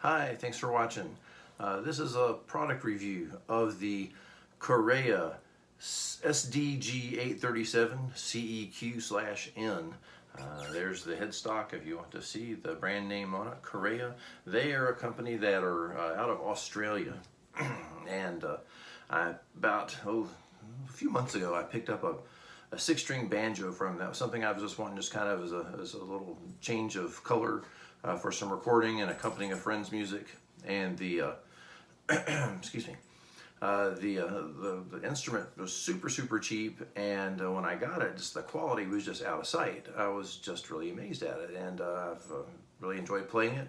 Hi, thanks for watching. This is a product review of the Caraya SDG-837CEQ/N. There's the headstock if you want to see the brand name on it, Caraya. They are a company that are out of Australia. And about a few months ago I picked up a 6-string banjo from them. That was something I was just wanting, just kind of as a little change of color for some recording and accompanying a friend's music. And the excuse me, the instrument was super cheap, and when I got it, just the quality was just out of sight. I was just really amazed at it, and I've really enjoyed playing it.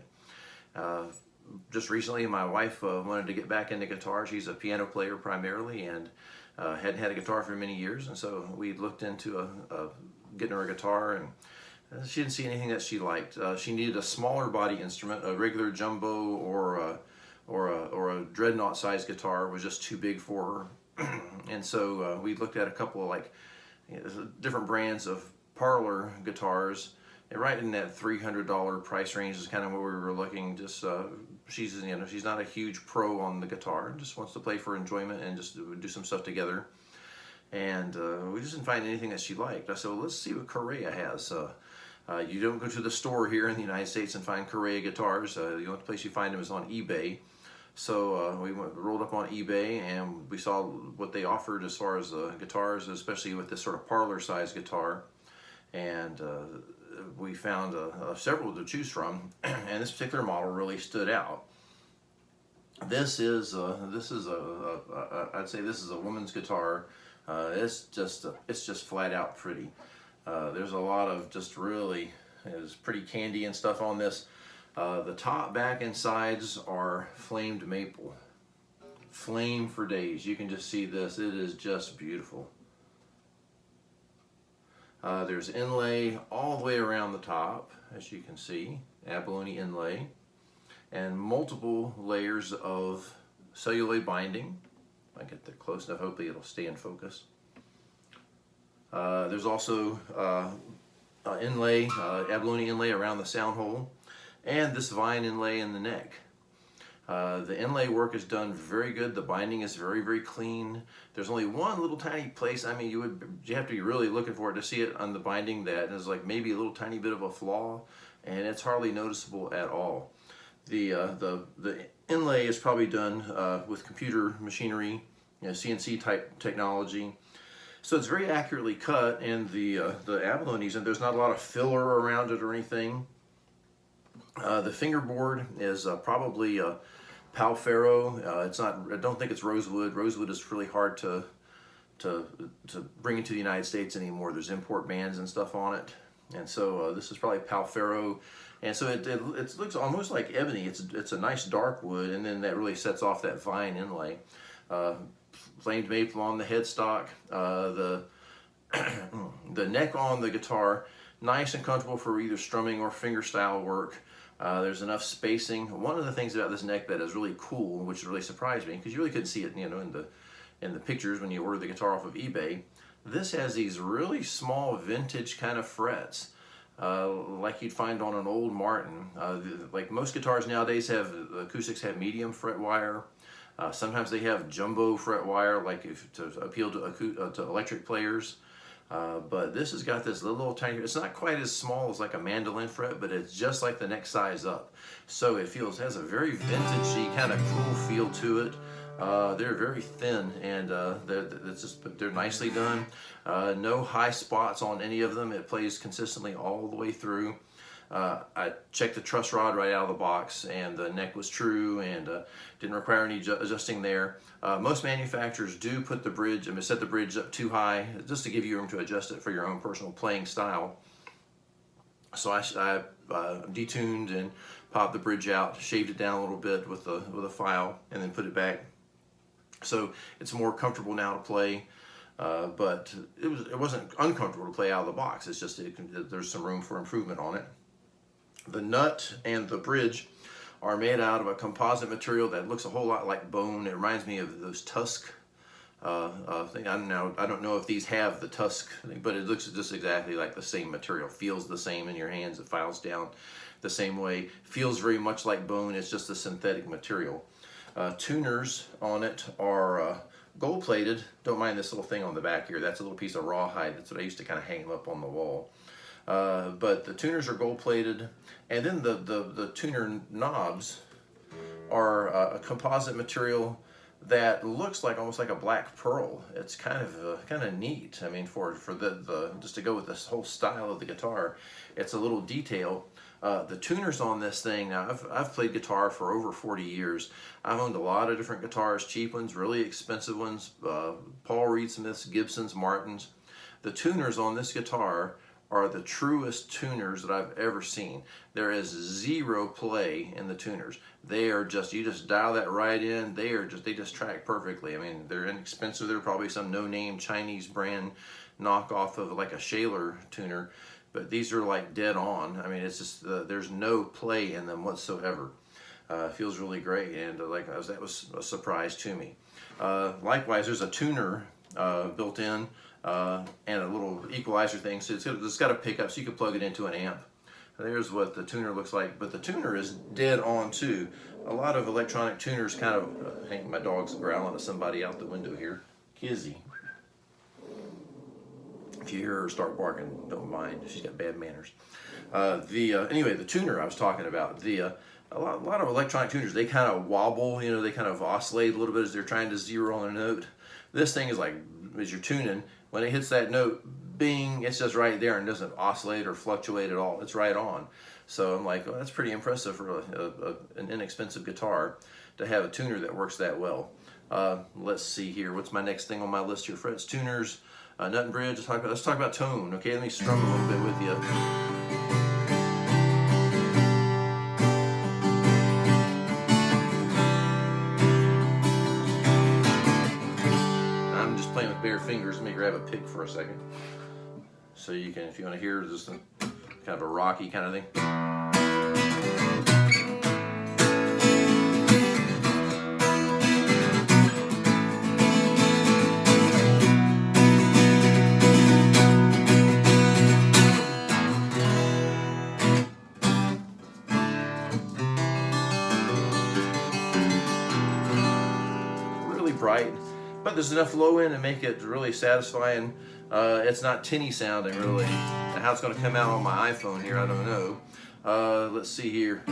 Just recently, my wife wanted to get back into guitar. She's a piano player primarily, and hadn't had a guitar for many years, and so we looked into getting her a guitar, and she didn't see anything that she liked. She needed a smaller body instrument. A regular jumbo or a dreadnought sized guitar was just too big for her. And so we looked at a couple of different brands of parlor guitars, and right in that $300 price range is kind of where we were looking. Just she's not a huge pro on the guitar, just wants to play for enjoyment and just do some stuff together. And we just didn't find anything that she liked. I said, well, let's see what Caraya has. You don't go to the store here in the United States and find Caraya guitars. The only place you find them is on eBay. So we rolled up on eBay and we saw what they offered as far as guitars, especially with this sort of parlor size guitar. And we found several to choose from, and this particular model really stood out. I'd say this is a woman's guitar. It's just flat out pretty. There's a lot of just really is pretty candy and stuff on this. The top, back, and sides are flamed maple. Flame for days. You can just see this. It is just beautiful. There's inlay all the way around the top, as you can see, abalone inlay, and multiple layers of celluloid binding. If I get that close enough, hopefully it'll stay in focus. There's also inlay, abalone inlay around the sound hole, and this vine inlay in the neck. The inlay work is done very good. The binding is very clean. There's only one little tiny place. I mean, you have to be really looking for it to see it on the binding. That is like maybe a little tiny bit of a flaw, and it's hardly noticeable at all. The inlay is probably done with computer machinery, CNC type technology. So it's very accurately cut, and the abalones, and there's not a lot of filler around it or anything. The fingerboard is probably Palfero. It's not. I don't think it's rosewood. Rosewood is really hard to bring into the United States anymore. There's import bans and stuff on it, and so this is probably Palfero. And so it looks almost like ebony. It's a nice dark wood, and then that really sets off that vine inlay. Flamed maple on the headstock. The neck on the guitar, nice and comfortable for either strumming or fingerstyle work. There's enough spacing. One of the things about this neck that is really cool, which really surprised me, because you really couldn't see it, in the pictures when you order the guitar off of eBay. This has these really small vintage kind of frets, like you'd find on an old Martin. Like most guitars nowadays acoustics have medium fret wire. Sometimes they have jumbo fret wire, like to appeal to electric players. But this has got this little tiny, it's not quite as small as like a mandolin fret, but it's just like the next size up. So it has a very vintagey kind of cool feel to it. They're very thin, and they're nicely done. No high spots on any of them. It plays consistently all the way through. I checked the truss rod right out of the box, and the neck was true, and didn't require any adjusting there. Most manufacturers do put the bridge, set the bridge up too high just to give you room to adjust it for your own personal playing style. So I detuned and popped the bridge out, shaved it down a little bit with a file, and then put it back. So it's more comfortable now to play. But it wasn't uncomfortable to play out of the box. It's just there's some room for improvement on it. The nut and the bridge are made out of a composite material that looks a whole lot like bone. It reminds me of those tusk thing. I don't know if these have the tusk thing, but it looks just exactly like the same material. Feels the same in your hands. It files down the same way. Feels very much like bone. It's just a synthetic material. Tuners on it are gold plated. Don't mind this little thing on the back here. That's a little piece of rawhide. That's what I used to kind of hang them up on the wall. But the tuners are gold plated, and then the tuner knobs are a composite material that looks like almost like a black pearl. It's kind of neat. I mean, for the just to go with this whole style of the guitar, it's a little detail. The tuners on this thing, now I've played guitar for over 40 years. I've owned a lot of different guitars, cheap ones, really expensive ones, Paul Reed Smiths, Gibsons, Martins. The tuners on this guitar are the truest tuners that I've ever seen. There is zero play in the tuners. They are just, you just dial that right in, they just track perfectly. I mean, they're inexpensive. They're probably some no-name Chinese brand knockoff of like a Shaler tuner, but these are like dead on. I mean, it's just, there's no play in them whatsoever. It feels really great, and that was a surprise to me. Likewise, there's a tuner built in, and a little equalizer thing, so it's got a pickup so you can plug it into an amp. There's what the tuner looks like, but the tuner is dead on too. A lot of electronic tuners kind of, I think my dog's growling at somebody out the window here. Kizzy. If you hear her start barking, don't mind, she's got bad manners. Anyway, the tuner I was talking about, a lot of electronic tuners, they kind of wobble, you know, they kind of oscillate a little bit as they're trying to zero on a note. This thing is like, as you're tuning, when it hits that note, bing, it's just right there and doesn't oscillate or fluctuate at all. It's right on. So I'm like, well, that's pretty impressive for an inexpensive guitar to have a tuner that works that well. Let's see here. What's my next thing on my list here? Frets, tuners, nut and bridge. Let's talk about tone. Okay, let me strum a little bit with you. Playing with bare fingers. Let me grab a pick for a second, so you can, if you want to hear just a kind of a rocky kind of thing. Really bright. But there's enough low end to make it really satisfying. It's not tinny sounding really. And how it's going to come out on my iPhone here, I don't know. Let's see here.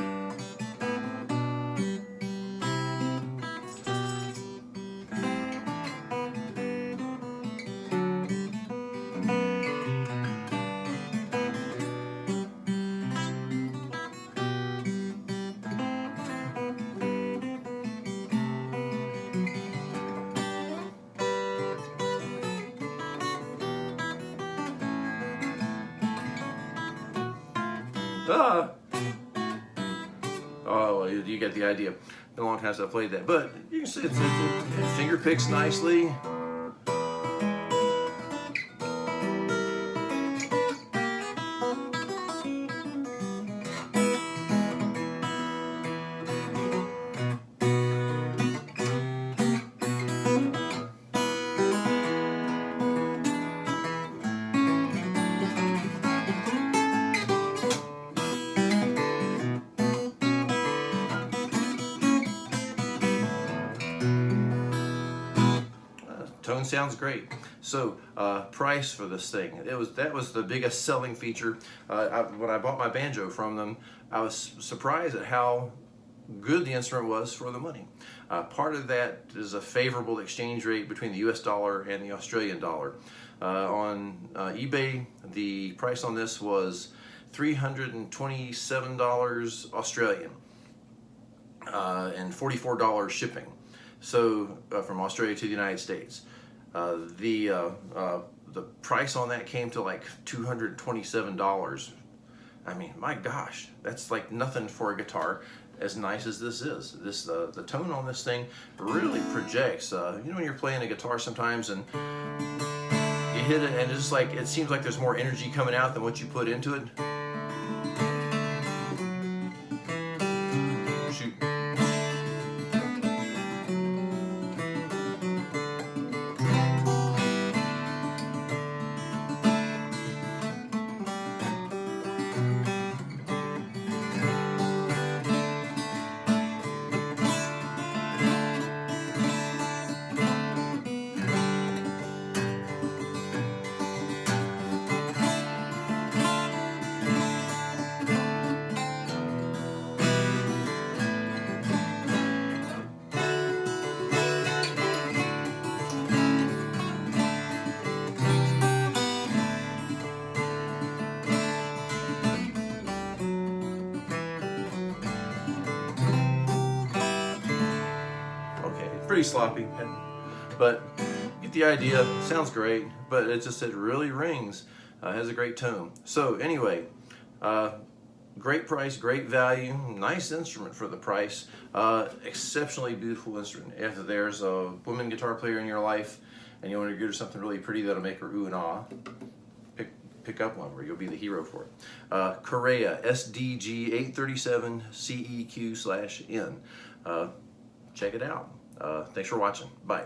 Oh, well, you get the idea. Been a long time since I played that, but you can see it finger picks nicely. Tone sounds great. So price for this thing, that was the biggest selling feature. When I bought my banjo from them, I was surprised at how good the instrument was for the money. Part of that is a favorable exchange rate between the US dollar and the Australian dollar. On eBay, the price on this was $327 Australian and $44 shipping. So from Australia to the United States. The price on that came to like $227. I mean, my gosh, that's like nothing for a guitar as nice as this is. The tone on this thing really projects. You know, when you're playing a guitar sometimes and you hit it and it's just like, it seems like there's more energy coming out than what you put into it. Shoot. pretty sloppy, but get the idea. Sounds great, but it really rings. Has a great tone. So anyway, great price, great value, nice instrument for the price. Exceptionally beautiful instrument. If there's a woman guitar player in your life and you want to get her something really pretty that'll make her ooh and ah, pick up one where you'll be the hero for it. Caraya SDG-837CEQ/N. Check it out. Thanks for watching. Bye.